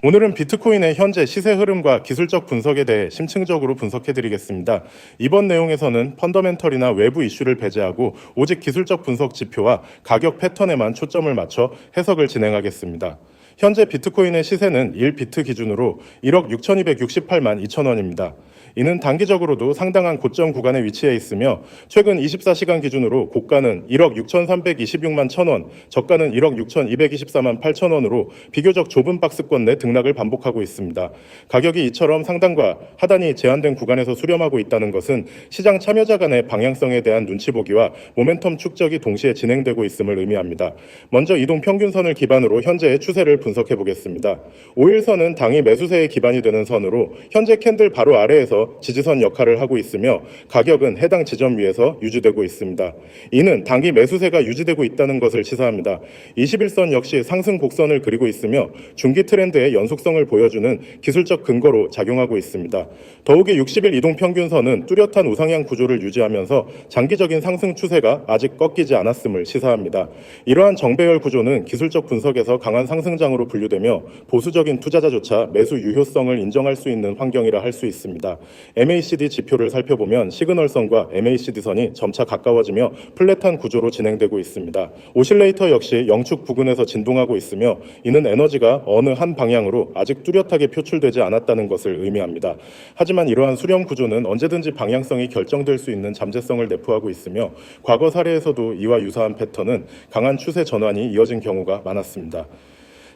오늘은 비트코인의 현재 시세 흐름과 기술적 분석에 대해 심층적으로 분석해 드리겠습니다. 이번 내용에서는 펀더멘털이나 외부 이슈를 배제하고 오직 기술적 분석 지표와 가격 패턴에만 초점을 맞춰 해석을 진행하겠습니다. 현재 비트코인의 시세는 1비트 기준으로 1억 6,268만 2천 원입니다. 이는 단기적으로도 상당한 고점 구간에 위치해 있으며 최근 24시간 기준으로 고가는 1억 6,326만 1,000원, 저가는 1억 6,224만 8천 원으로 비교적 좁은 박스권 내 등락을 반복하고 있습니다. 가격이 이처럼 상단과 하단이 제한된 구간에서 수렴하고 있다는 것은 시장 참여자 간의 방향성에 대한 눈치 보기와 모멘텀 축적이 동시에 진행되고 있음을 의미합니다. 먼저 이동 평균선을 기반으로 현재의 추세를 분석해 보겠습니다. 5일선은 당일 매수세의 기반이 되는 선으로 현재 캔들 바로 아래에서 지지선 역할을 하고 있으며 가격은 해당 지점 위에서 유지되고 있습니다. 이는 단기 매수세가 유지되고 있다는 것을 시사합니다. 21선 역시 상승 곡선을 그리고 있으며 중기 트렌드의 연속성을 보여주는 기술적 근거로 작용하고 있습니다. 더욱이 60일 이동평균선은 뚜렷한 우상향 구조를 유지하면서 장기적인 상승 추세가 아직 꺾이지 않았음을 시사합니다. 이러한 정배열 구조는 기술적 분석에서 강한 상승장으로 분류되며 보수적인 투자자조차 매수 유효성을 인정할 수 있는 환경이라 할 수 있습니다. MACD 지표를 살펴보면 시그널선과 MACD선이 점차 가까워지며 플랫한 구조로 진행되고 있습니다. 오실레이터 역시 영축 부근에서 진동하고 있으며 이는 에너지가 어느 한 방향으로 아직 뚜렷하게 표출되지 않았다는 것을 의미합니다. 하지만 이러한 수렴 구조는 언제든지 방향성이 결정될 수 있는 잠재성을 내포하고 있으며 과거 사례에서도 이와 유사한 패턴은 강한 추세 전환이 이어진 경우가 많았습니다.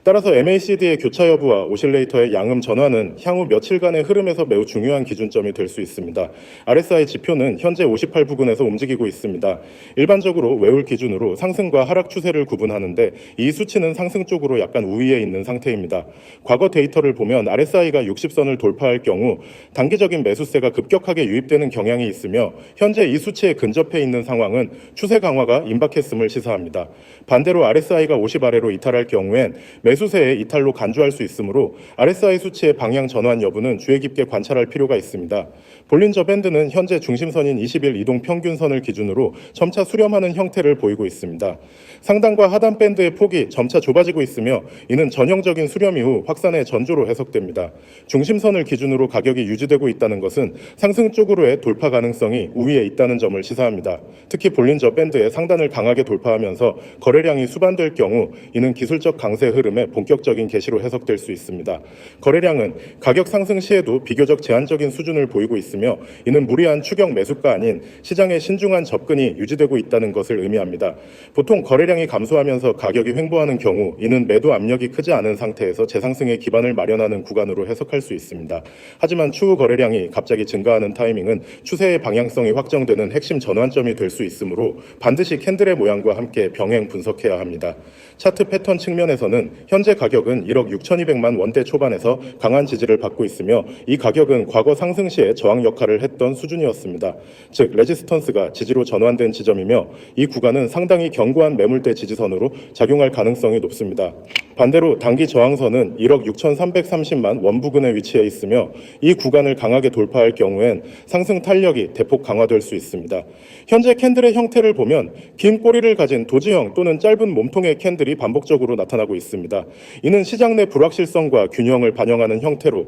따라서 MACD의 교차 여부와 오실레이터의 양음 전환은 향후 며칠간의 흐름에서 매우 중요한 기준점이 될 수 있습니다. RSI 지표는 현재 58 부근에서 움직이고 있습니다. 일반적으로 외울 기준으로 상승과 하락 추세를 구분하는데 이 수치는 상승 쪽으로 약간 우위에 있는 상태입니다. 과거 데이터를 보면 RSI가 60선을 돌파할 경우 단기적인 매수세가 급격하게 유입되는 경향이 있으며 현재 이 수치에 근접해 있는 상황은 추세 강화가 임박했음을 시사합니다. 반대로 RSI가 50 아래로 이탈할 경우엔 매수세의 이탈로 간주할 수 있으므로 RSI 수치의 방향 전환 여부는 주의 깊게 관찰할 필요가 있습니다. 볼린저 밴드는 현재 중심선인 20일 이동 평균선을 기준으로 점차 수렴하는 형태를 보이고 있습니다. 상단과 하단 밴드의 폭이 점차 좁아지고 있으며 이는 전형적인 수렴 이후 확산의 전조로 해석됩니다. 중심선을 기준으로 가격이 유지되고 있다는 것은 상승 쪽으로의 돌파 가능성이 우위에 있다는 점을 시사합니다. 특히 볼린저 밴드의 상단을 강하게 돌파하면서 거래량이 수반될 경우 이는 기술적 강세 흐름의 본격적인 개시로 해석될 수 있습니다. 거래량은 가격 상승 시에도 비교적 제한적인 수준을 보이고 있으며 이는 무리한 추격 매수가 아닌 시장의 신중한 접근이 유지되고 있다는 것을 의미합니다. 보통 거래량이 감소하면서 가격이 횡보하는 경우 이는 매도 압력이 크지 않은 상태에서 재상승의 기반을 마련하는 구간으로 해석할 수 있습니다. 하지만 추후 거래량이 갑자기 증가하는 타이밍은 추세의 방향성이 확정되는 핵심 전환점이 될 수 있으므로 반드시 캔들의 모양과 함께 병행 분석해야 합니다. 차트 패턴 측면에서는 현재 가격은 1억 6,200만 원대 초반에서 강한 지지를 받고 있으며 이 가격은 과거 상승 시에 저항 역할을 했던 수준이었습니다. 즉 레지스턴스가 지지로 전환된 지점이며 이 구간은 상당히 견고한 매물대 지지선으로 작용할 가능성이 높습니다. 반대로 단기 저항선은 1억 6,330만 원 부근에 위치해 있으며 이 구간을 강하게 돌파할 경우엔 상승 탄력이 대폭 강화될 수 있습니다. 현재 캔들의 형태를 보면 긴 꼬리를 가진 도지형 또는 짧은 몸통의 캔들이 반복적으로 나타나고 있습니다. 이는 시장 내 불확실성과 균형을 반영하는 형태로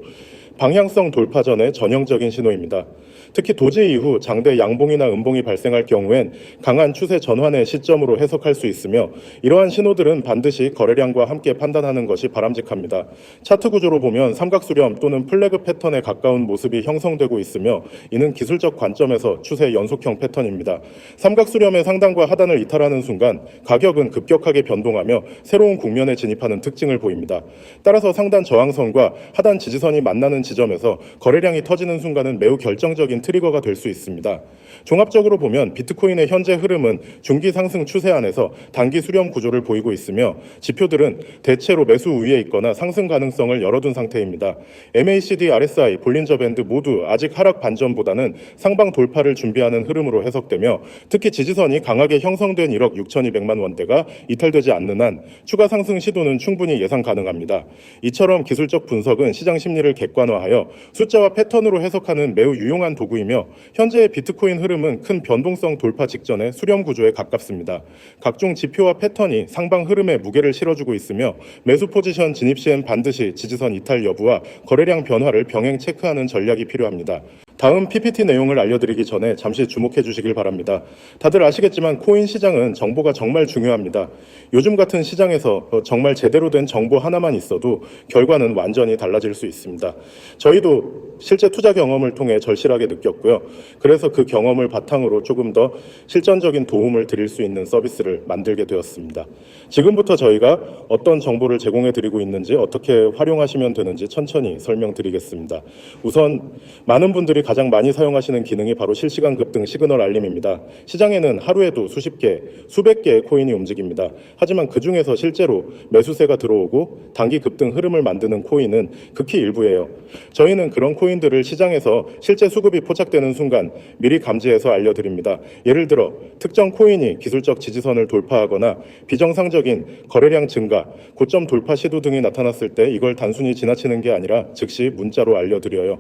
방향성 돌파 전의 전형적인 신호입니다. 특히 도지 이후 장대 양봉이나 음봉이 발생할 경우엔 강한 추세 전환의 시점으로 해석할 수 있으며 이러한 신호들은 반드시 거래량과 함께 판단하는 것이 바람직합니다. 차트 구조로 보면 삼각수렴 또는 플래그 패턴에 가까운 모습이 형성되고 있으며 이는 기술적 관점에서 추세 연속형 패턴입니다. 삼각수렴의 상단과 하단을 이탈하는 순간 가격은 급격하게 변동하며 새로운 국면에 진입하는 특징을 보입니다. 따라서 상단 저항선과 하단 지지선이 만나는 지점에서 거래량이 터지는 순간은 매우 결정적인 트리거가 될 수 있습니다. 종합적으로 보면 비트코인의 현재 흐름은 중기 상승 추세 안에서 단기 수렴 구조를 보이고 있으며 지표들은 대체로 매수 우위에 있거나 상승 가능성을 열어둔 상태입니다. MACD, RSI, 볼린저 밴드 모두 아직 하락 반전보다는 상방 돌파를 준비하는 흐름으로 해석되며 특히 지지선이 강하게 형성된 1억 6,200만 원대가 이탈되지 않는 한 추가 상승 시도는 충분히 예상 가능합니다. 이처럼 기술적 분석은 시장 심리를 객관화하여 숫자와 패턴으로 해석하는 매우 유용한 도구 요구이며 현재의 비트코인 흐름은 큰 변동성 돌파 직전의 수렴 구조에 가깝습니다. 각종 지표와 패턴이 상방 흐름에 무게를 실어주고 있으며 매수 포지션 진입 시엔 반드시 지지선 이탈 여부와 거래량 변화를 병행 체크하는 전략이 필요합니다. 다음 PPT 내용을 알려드리기 전에 잠시 주목해 주시길 바랍니다. 다들 아시겠지만 코인 시장은 정보가 정말 중요합니다. 요즘 같은 시장에서 정말 제대로 된 정보 하나만 있어도 결과는 완전히 달라질 수 있습니다. 저희도 실제 투자 경험을 통해 절실하게 느꼈고요. 그래서 그 경험을 바탕으로 조금 더 실전적인 도움을 드릴 수 있는 서비스를 만들게 되었습니다. 지금부터 저희가 어떤 정보를 제공해 드리고 있는지, 어떻게 활용하시면 되는지 천천히 설명드리겠습니다. 우선 많은 분들이 가장 많이 사용하시는 기능이 바로 실시간 급등 시그널 알림입니다. 시장에는 하루에도 수십 개, 수백 개의 코인이 움직입니다. 하지만 그 중에서 실제로 매수세가 들어오고 단기 급등 흐름을 만드는 코인은 극히 일부예요. 저희는 그런 코인들을 시장에서 실제 수급이 포착되는 순간 미리 감지해서 알려드립니다. 예를 들어 특정 코인이 기술적 지지선을 돌파하거나 비정상적인 거래량 증가, 고점 돌파 시도 등이 나타났을 때 이걸 단순히 지나치는 게 아니라 즉시 문자로 알려드려요.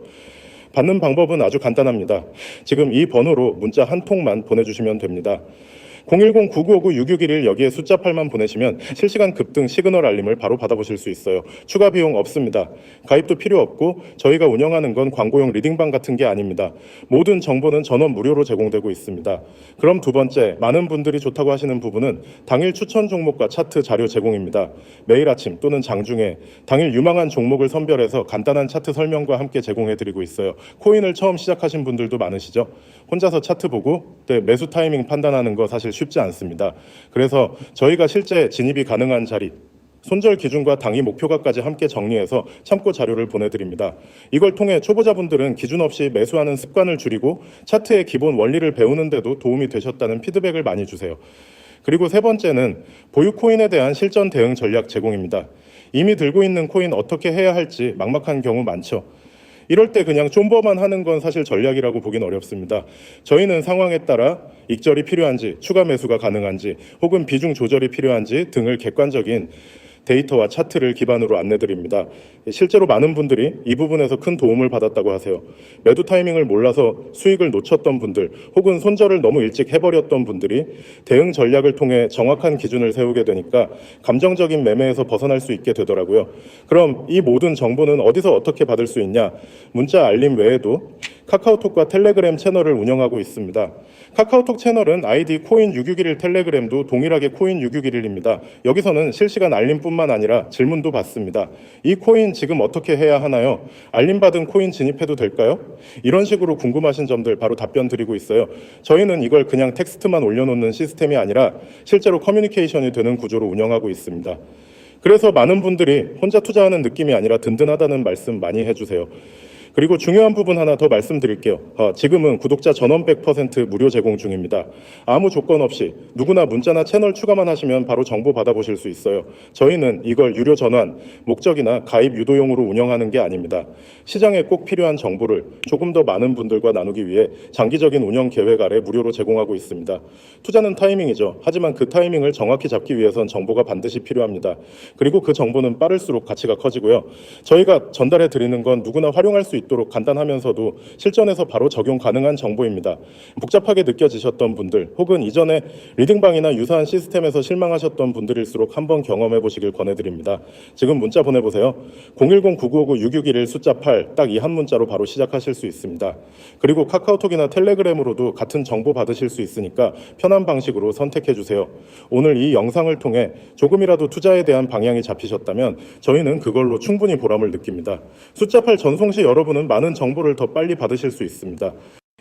받는 방법은 아주 간단합니다. 지금 이 번호로 문자 한 통만 보내주시면 됩니다. 010-9959-6611 여기에 숫자 8만 보내시면 실시간 급등 시그널 알림을 바로 받아보실 수 있어요. 추가 비용 없습니다. 가입도 필요 없고 저희가 운영하는 건 광고용 리딩방 같은 게 아닙니다. 모든 정보는 전원 무료로 제공되고 있습니다. 그럼 두 번째, 많은 분들이 좋다고 하시는 부분은 당일 추천 종목과 차트 자료 제공입니다. 매일 아침 또는 장중에 당일 유망한 종목을 선별해서 간단한 차트 설명과 함께 제공해드리고 있어요. 코인을 처음 시작하신 분들도 많으시죠? 혼자서 차트 보고 매수 타이밍 판단하는 거 사실 쉽지 않습니다. 그래서 저희가 실제 진입이 가능한 자리, 손절 기준과 당위 목표가까지 함께 정리해서 참고 자료를 보내드립니다. 이걸 통해 초보자분들은 기준 없이 매수하는 습관을 줄이고 차트의 기본 원리를 배우는 데도 도움이 되셨다는 피드백을 많이 주세요. 그리고 세 번째는 보유 코인에 대한 실전 대응 전략 제공입니다. 이미 들고 있는 코인 어떻게 해야 할지 막막한 경우 많죠. 이럴 때 그냥 쫌버만 하는 건 사실 전략이라고 보긴 어렵습니다. 저희는 상황에 따라 익절이 필요한지, 추가 매수가 가능한지, 혹은 비중 조절이 필요한지 등을 객관적인 데이터와 차트를 기반으로 안내드립니다. 실제로 많은 분들이 이 부분에서 큰 도움을 받았다고 하세요. 매도 타이밍을 몰라서 수익을 놓쳤던 분들, 혹은 손절을 너무 일찍 해버렸던 분들이 대응 전략을 통해 정확한 기준을 세우게 되니까 감정적인 매매에서 벗어날 수 있게 되더라고요. 그럼 이 모든 정보는 어디서 어떻게 받을 수 있냐? 문자 알림 외에도 카카오톡과 텔레그램 채널을 운영하고 있습니다. 카카오톡 채널은 아이디 코인6611 텔레그램도 동일하게 코인6611입니다. 여기서는 실시간 알림뿐만 아니라 질문도 받습니다. 이 코인 지금 어떻게 해야 하나요? 알림받은 코인 진입해도 될까요? 이런 식으로 궁금하신 점들 바로 답변 드리고 있어요. 저희는 이걸 그냥 텍스트만 올려놓는 시스템이 아니라 실제로 커뮤니케이션이 되는 구조로 운영하고 있습니다. 그래서 많은 분들이 혼자 투자하는 느낌이 아니라 든든하다는 말씀 많이 해주세요. 그리고 중요한 부분 하나 더 말씀드릴게요. 지금은 구독자 전원 100% 무료 제공 중입니다. 아무 조건 없이 누구나 문자나 채널 추가만 하시면 바로 정보 받아보실 수 있어요. 저희는 이걸 유료 전환, 목적이나 가입 유도용으로 운영하는 게 아닙니다. 시장에 꼭 필요한 정보를 조금 더 많은 분들과 나누기 위해 장기적인 운영 계획 아래 무료로 제공하고 있습니다. 투자는 타이밍이죠. 하지만 그 타이밍을 정확히 잡기 위해선 정보가 반드시 필요합니다. 그리고 그 정보는 빠를수록 가치가 커지고요. 저희가 전달해 드리는 건 누구나 활용할 수 있도록 간단하면서도 실전에서 바로 적용 가능한 정보입니다. 복잡하게 느껴지셨던 분들, 혹은 이전에 리딩방이나 유사한 시스템에서 실망하셨던 분들일수록 한번 경험해 보시길 권해드립니다. 지금 문자 보내보세요. 010-9959-6611 숫자 8, 딱 이 한 문자로 바로 시작하실 수 있습니다. 그리고 카카오톡이나 텔레그램으로도 같은 정보 받으실 수 있으니까 편한 방식으로 선택해 주세요. 오늘 이 영상을 통해 조금이라도 투자에 대한 방향이 잡히셨다면 저희는 그걸로 충분히 보람을 느낍니다. 숫자 8 전송 시 여러분은 많은 정보를 더 빨리 받으실 수 있습니다.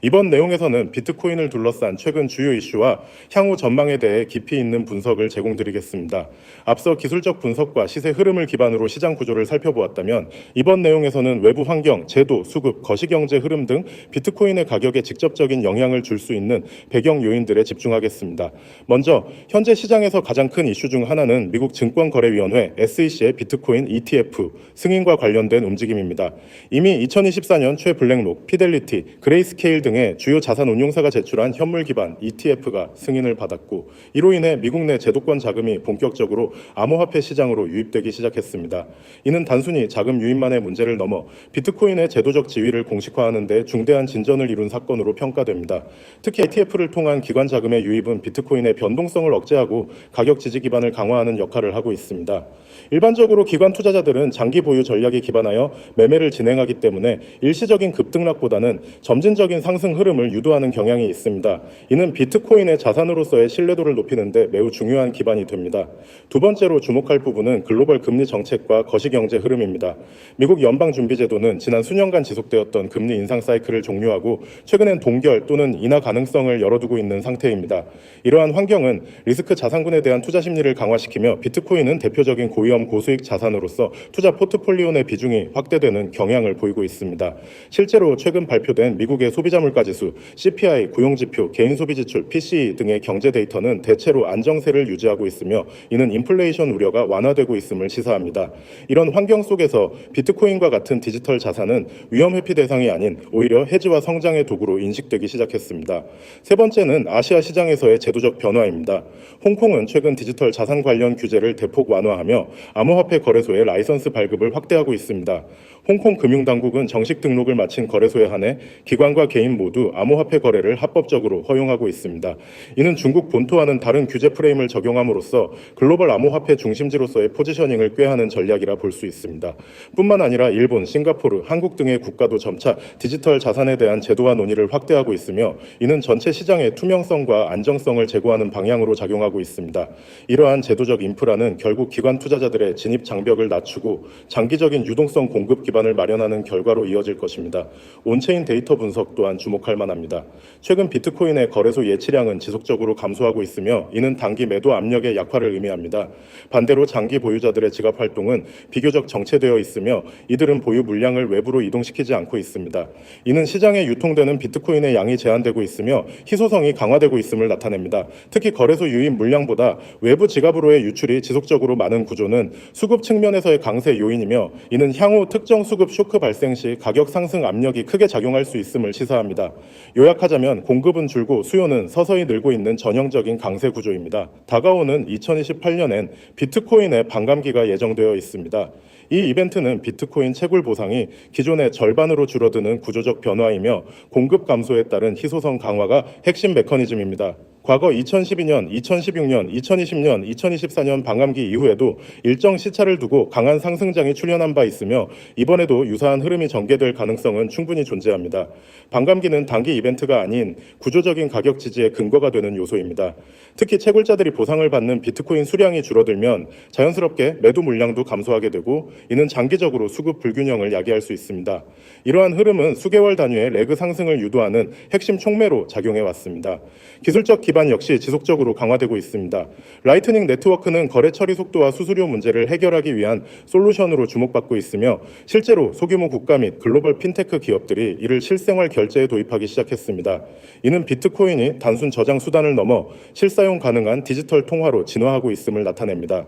이번 내용에서는 비트코인을 둘러싼 최근 주요 이슈와 향후 전망에 대해 깊이 있는 분석을 제공드리겠습니다. 앞서 기술적 분석과 시세 흐름을 기반으로 시장 구조를 살펴보았다면 이번 내용에서는 외부 환경, 제도, 수급, 거시경제 흐름 등 비트코인의 가격에 직접적인 영향을 줄 수 있는 배경 요인들에 집중하겠습니다. 먼저 현재 시장에서 가장 큰 이슈 중 하나는 미국 증권거래위원회 SEC의 비트코인 ETF 승인과 관련된 움직임입니다. 이미 2024년 최블랙록, 피델리티, 그레이스케일 등 등의 주요 자산 운용사가 제출한 현물 기반 ETF가 승인을 받았고, 이로 인해 미국 내 제도권 자금이 본격적으로 암호화폐 시장으로 유입되기 시작했습니다. 이는 단순히 자금 유입만의 문제를 넘어 비트코인의 제도적 지위를 공식화하는 데 중대한 진전을 이룬 사건으로 평가됩니다. 특히 ETF를 통한 기관 자금의 유입은 비트코인의 변동성을 억제하고 가격 지지 기반을 강화하는 역할을 하고 있습니다. 일반적으로 기관 투자자들은 장기 보유 전략에 기반하여 매매를 진행하기 때문에 일시적인 급등락보다는 점진적인 상승 흐름을 유도하는 경향이 있습니다. 이는 비트코인의 자산으로서의 신뢰도를 높이는 데 매우 중요한 기반이 됩니다. 두 번째로 주목할 부분은 글로벌 금리 정책과 거시경제 흐름입니다. 미국 연방준비제도는 지난 수년간 지속되었던 금리 인상 사이클을 종료하고 최근엔 동결 또는 인하 가능성을 열어두고 있는 상태입니다. 이러한 환경은 리스크 자산군에 대한 투자 심리를 강화시키며 비트코인은 대표적인 고위험 고수익 자산으로서 투자 포트폴리오 내 비중이 확대되는 경향을 보이고 있습니다. 실제로 최근 발표된 미국의 소비자 물가지수, CPI, 고용지표, 개인소비지출, PCE 등의 경제 데이터는 대체로 안정세를 유지하고 있으며 이는 인플레이션 우려가 완화되고 있음을 시사합니다. 이런 환경 속에서 비트코인과 같은 디지털 자산은 위험 회피 대상이 아닌 오히려 해지와 성장의 도구로 인식되기 시작했습니다. 세 번째는 아시아 시장에서의 제도적 변화입니다. 홍콩은 최근 디지털 자산 관련 규제를 대폭 완화하며 암호화폐 거래소의 라이선스 발급을 확대하고 있습니다. 홍콩 금융당국은 정식 등록을 마친 거래소에 한해 기관과 개인 모두 암호화폐 거래를 합법적으로 허용하고 있습니다. 이는 중국 본토와는 다른 규제 프레임을 적용함으로써 글로벌 암호화폐 중심지로서의 포지셔닝을 꾀하는 전략이라 볼 수 있습니다. 뿐만 아니라 일본, 싱가포르, 한국 등의 국가도 점차 디지털 자산에 대한 제도화 논의를 확대하고 있으며 이는 전체 시장의 투명성과 안정성을 제고하는 방향으로 작용하고 있습니다. 이러한 제도적 인프라는 결국 기관 투자자들의 진입 장벽을 낮추고 장기적인 유동성 공급 기반을 마련하는 결과로 이어질 것입니다. 온체인 데이터 분석 또한 주목할 만합니다. 최근 비트코인의 거래소 예치량은 지속적으로 감소하고 있으며 이는 단기 매도 압력의 약화를 의미합니다. 반대로 장기 보유자들의 지갑 활동은 비교적 정체되어 있으며 이들은 보유 물량을 외부로 이동시키지 않고 있습니다. 이는 시장에 유통되는 비트코인의 양이 제한되고 있으며 희소성이 강화되고 있음을 나타냅니다. 특히 거래소 유입 물량보다 외부 지갑으로의 유출이 지속적으로 많은 구조는 수급 측면에서의 강세 요인이며 이는 향후 특정 수급 쇼크 발생 시 가격 상승 압력이 크게 작용할 수 있음을 시사합니다. 요약하자면 공급은 줄고 수요는 서서히 늘고 있는 전형적인 강세 구조입니다. 다가오는 2028년엔 비트코인의 반감기가 예정되어 있습니다. 이 이벤트는 비트코인 채굴 보상이 기존의 절반으로 줄어드는 구조적 변화이며 공급 감소에 따른 희소성 강화가 핵심 메커니즘입니다. 과거 2012년, 2016년, 2020년, 2024년 반감기 이후에도 일정 시차를 두고 강한 상승장이 출현한 바 있으며 이번에도 유사한 흐름이 전개될 가능성은 충분히 존재합니다. 반감기는 단기 이벤트가 아닌 구조적인 가격 지지의 근거가 되는 요소입니다. 특히 채굴자들이 보상을 받는 비트코인 수량이 줄어들면 자연스럽게 매도 물량도 감소하게 되고 이는 장기적으로 수급 불균형을 야기할 수 있습니다. 이러한 흐름은 수개월 단위의 레그 상승을 유도하는 핵심 촉매로 작용해 왔습니다. 기술적 기반 역시 지속적으로 강화되고 있습니다. 라이트닝 네트워크는 거래 처리 속도와 수수료 문제를 해결하기 위한 솔루션으로 주목받고 있으며 실제로 소규모 국가 및 글로벌 핀테크 기업들이 이를 실생활 결제에 도입하기 시작했습니다. 이는 비트코인이 단순 저장 수단을 넘어 실사용 가능한 디지털 통화로 진화하고 있음을 나타냅니다.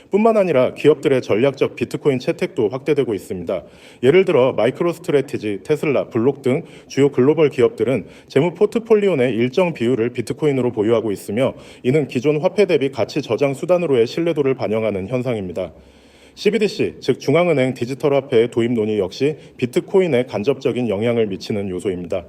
뿐만 아니라 기업들의 전략적 비트코인 채택도 확대되고 있습니다. 예를 들어 마이크로스트래티지, 테슬라, 블록 등 주요 글로벌 기업들은 재무 포트폴리오 내 일정 비율을 비트코인으로 보유하고 있으며 이는 기존 화폐 대비 가치 저장 수단으로의 신뢰도를 반영하는 현상입니다. CBDC, 즉 중앙은행 디지털 화폐의 도입 논의 역시 비트코인에 간접적인 영향을 미치는 요소입니다.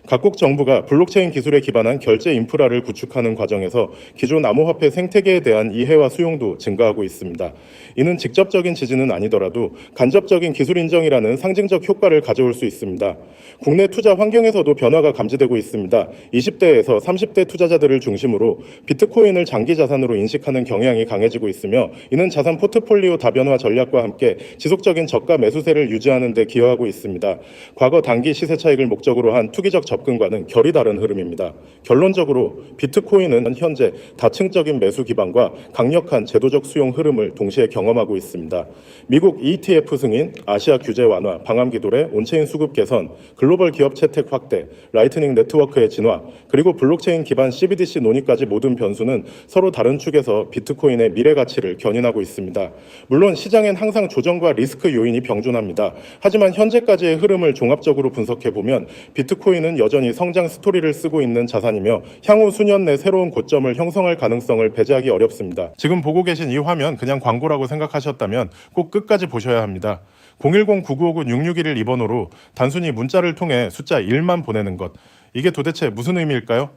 각국 정부가 블록체인 기술에 기반한 결제 인프라를 구축하는 과정에서 기존 암호화폐 생태계에 대한 이해와 수용도 증가하고 있습니다. 이는 직접적인 지지는 아니더라도 간접적인 기술 인정이라는 상징적 효과를 가져올 수 있습니다. 국내 투자 환경에서도 변화가 감지되고 있습니다. 20대에서 30대 투자자들을 중심으로 비트코인을 장기 자산으로 인식하는 경향이 강해지고 있으며 이는 자산 포트폴리오 다변화 전략과 함께 지속적인 저가 매수세를 유지하는 데 기여하고 있습니다. 과거 단기 시세 차익을 목적으로 한 투기적 접근과는 결이 다른 흐름입니다. 결론적으로 비트코인은 현재 다층적인 매수 기반과 강력한 제도적 수용 흐름을 동시에 경험하고 있습니다. 미국 ETF 승인, 아시아 규제 완화, 방암기 도래, 온체인 수급 개선, 글로벌 기업 채택 확대, 라이트닝 네트워크의 진화, 그리고 블록체인 기반 CBDC 논의까지 모든 변수는 서로 다른 축에서 비트코인의 미래 가치를 견인하고 있습니다. 물론 시장엔 항상 조정과 리스크 요인이 병존합니다. 하지만 현재까지의 흐름을 종합적으로 분석해보면 비트코인은 여전히 성장 스토리를 쓰고 있는 자산이며 향후 수년 내 새로운 고점을 형성할 가능성을 배제하기 어렵습니다. 지금 보고 계신 이 화면 그냥 광고라고 생각하셨다면 꼭 끝까지 보셔야 합니다. 010-9959-6611 이 번호로 단순히 문자를 통해 숫자 1만 보내는 것, 이게 도대체 무슨 의미일까요?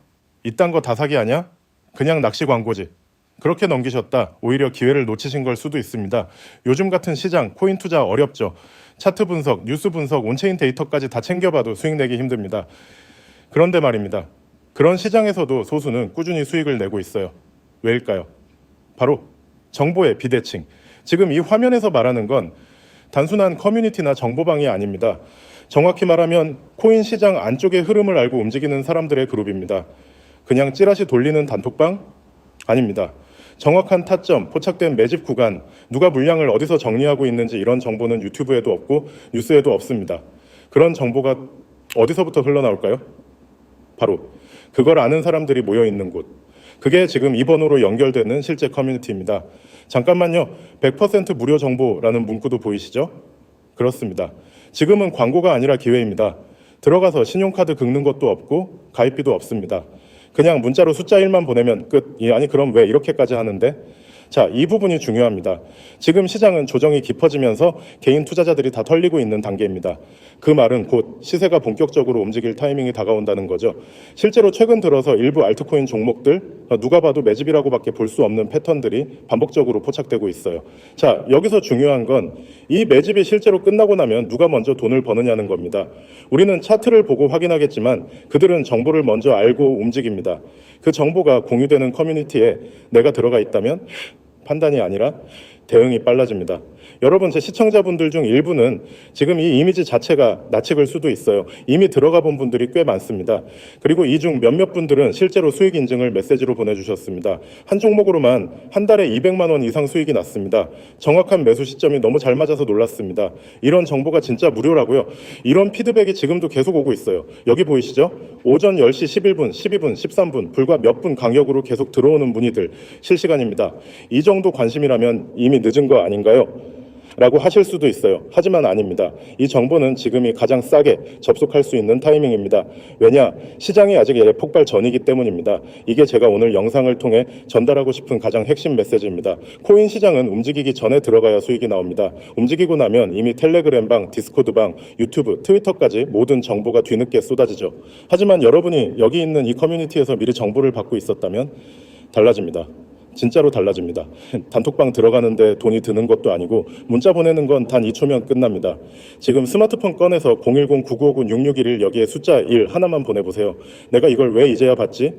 이딴 거 다 사기 아냐? 그냥 낚시 광고지. 그렇게 넘기셨다 오히려 기회를 놓치신 걸 수도 있습니다. 요즘 같은 시장 코인 투자 어렵죠. 차트 분석, 뉴스 분석, 온체인 데이터까지 다 챙겨봐도 수익 내기 힘듭니다. 그런데 말입니다. 그런 시장에서도 소수는 꾸준히 수익을 내고 있어요. 왜일까요? 바로 정보의 비대칭. 지금 이 화면에서 말하는 건 단순한 커뮤니티나 정보방이 아닙니다. 정확히 말하면 코인 시장 안쪽의 흐름을 알고 움직이는 사람들의 그룹입니다. 그냥 찌라시 돌리는 단톡방? 아닙니다. 정확한 타점, 포착된 매집 구간, 누가 물량을 어디서 정리하고 있는지 이런 정보는 유튜브에도 없고 뉴스에도 없습니다. 그런 정보가 어디서부터 흘러나올까요? 바로 그걸 아는 사람들이 모여 있는 곳. 그게 지금 이 번호로 연결되는 실제 커뮤니티입니다. 잠깐만요. 100% 무료 정보라는 문구도 보이시죠? 그렇습니다. 지금은 광고가 아니라 기회입니다. 들어가서 신용카드 긁는 것도 없고 가입비도 없습니다. 그냥 문자로 숫자 1만 보내면 끝. 아니 그럼 왜 이렇게까지 하는데? 자, 이 부분이 중요합니다. 지금 시장은 조정이 깊어지면서 개인 투자자들이 다 털리고 있는 단계입니다. 그 말은 곧 시세가 본격적으로 움직일 타이밍이 다가온다는 거죠. 실제로 최근 들어서 일부 알트코인 종목들 누가 봐도 매집이라고밖에 볼 수 없는 패턴들이 반복적으로 포착되고 있어요. 자, 여기서 중요한 건 이 매집이 실제로 끝나고 나면 누가 먼저 돈을 버느냐는 겁니다. 우리는 차트를 보고 확인하겠지만 그들은 정보를 먼저 알고 움직입니다. 그 정보가 공유되는 커뮤니티에 내가 들어가 있다면 판단이 아니라 대응이 빨라집니다. 여러분, 제 시청자분들 중 일부는 지금 이 이미지 자체가 낯익을 수도 있어요. 이미 들어가 본 분들이 꽤 많습니다. 그리고 이 중 몇몇 분들은 실제로 수익 인증을 메시지로 보내주셨습니다. 한 종목으로만 한 달에 200만 원 이상 수익이 났습니다. 정확한 매수 시점이 너무 잘 맞아서 놀랐습니다. 이런 정보가 진짜 무료라고요? 이런 피드백이 지금도 계속 오고 있어요. 여기 보이시죠? 오전 10시 11분, 12분, 13분, 불과 몇 분 간격으로 계속 들어오는 문의들 실시간입니다. 이 정도 관심이라면 이미 늦은 거 아닌가요? 라고 하실 수도 있어요. 하지만 아닙니다. 이 정보는 지금이 가장 싸게 접속할 수 있는 타이밍입니다. 왜냐? 시장이 아직 폭발 전이기 때문입니다. 이게 제가 오늘 영상을 통해 전달하고 싶은 가장 핵심 메시지입니다. 코인 시장은 움직이기 전에 들어가야 수익이 나옵니다. 움직이고 나면 이미 텔레그램방, 디스코드방, 유튜브, 트위터까지 모든 정보가 뒤늦게 쏟아지죠. 하지만 여러분이 여기 있는 이 커뮤니티에서 미리 정보를 받고 있었다면 달라집니다. 진짜로 달라집니다. 단톡방 들어가는데 돈이 드는 것도 아니고 문자 보내는 건 단 2초면 끝납니다. 지금 스마트폰 꺼내서 010-9959-6611 여기에 숫자 1 하나만 보내보세요. 내가 이걸 왜 이제야 봤지?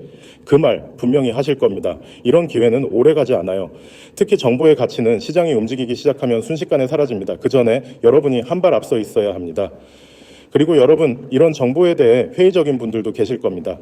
그 말 분명히 하실 겁니다. 이런 기회는 오래가지 않아요. 특히 정보의 가치는 시장이 움직이기 시작하면 순식간에 사라집니다. 그 전에 여러분이 한 발 앞서 있어야 합니다. 그리고 여러분, 이런 정보에 대해 회의적인 분들도 계실 겁니다.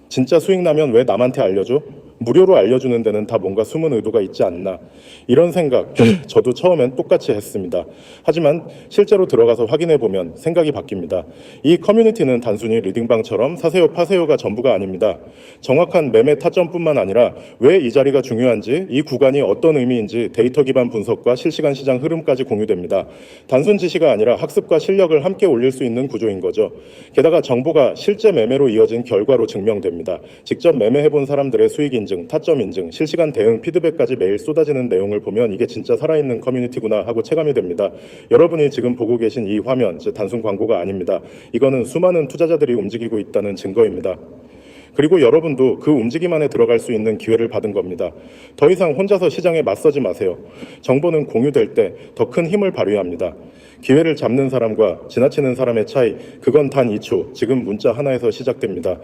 진짜 수익 나면 왜 남한테 알려줘? 무료로 알려주는 데는 다 뭔가 숨은 의도가 있지 않나. 이런 생각 저도 처음엔 똑같이 했습니다. 하지만 실제로 들어가서 확인해보면 생각이 바뀝니다. 이 커뮤니티는 단순히 리딩방처럼 사세요 파세요가 전부가 아닙니다. 정확한 매매 타점뿐만 아니라 왜 이 자리가 중요한지, 이 구간이 어떤 의미인지 데이터 기반 분석과 실시간 시장 흐름까지 공유됩니다. 단순 지시가 아니라 학습과 실력을 함께 올릴 수 있는 구조인 거죠. 게다가 정보가 실제 매매로 이어진 결과로 증명됩니다. 직접 매매해본 사람들의 수익 인증, 타점 인증, 실시간 대응 피드백까지 매일 쏟아지는 내용을 보면 이게 진짜 살아있는 커뮤니티구나 하고 체감이 됩니다. 여러분이 지금 보고 계신 이 화면, 단순 광고가 아닙니다. 이거는 수많은 투자자들이 움직이고 있다는 증거입니다. 그리고 여러분도 그 움직임 안에 들어갈 수 있는 기회를 받은 겁니다. 더 이상 혼자서 시장에 맞서지 마세요. 정보는 공유될 때 더 큰 힘을 발휘합니다. 기회를 잡는 사람과 지나치는 사람의 차이, 그건 단 2초, 지금 문자 하나에서 시작됩니다.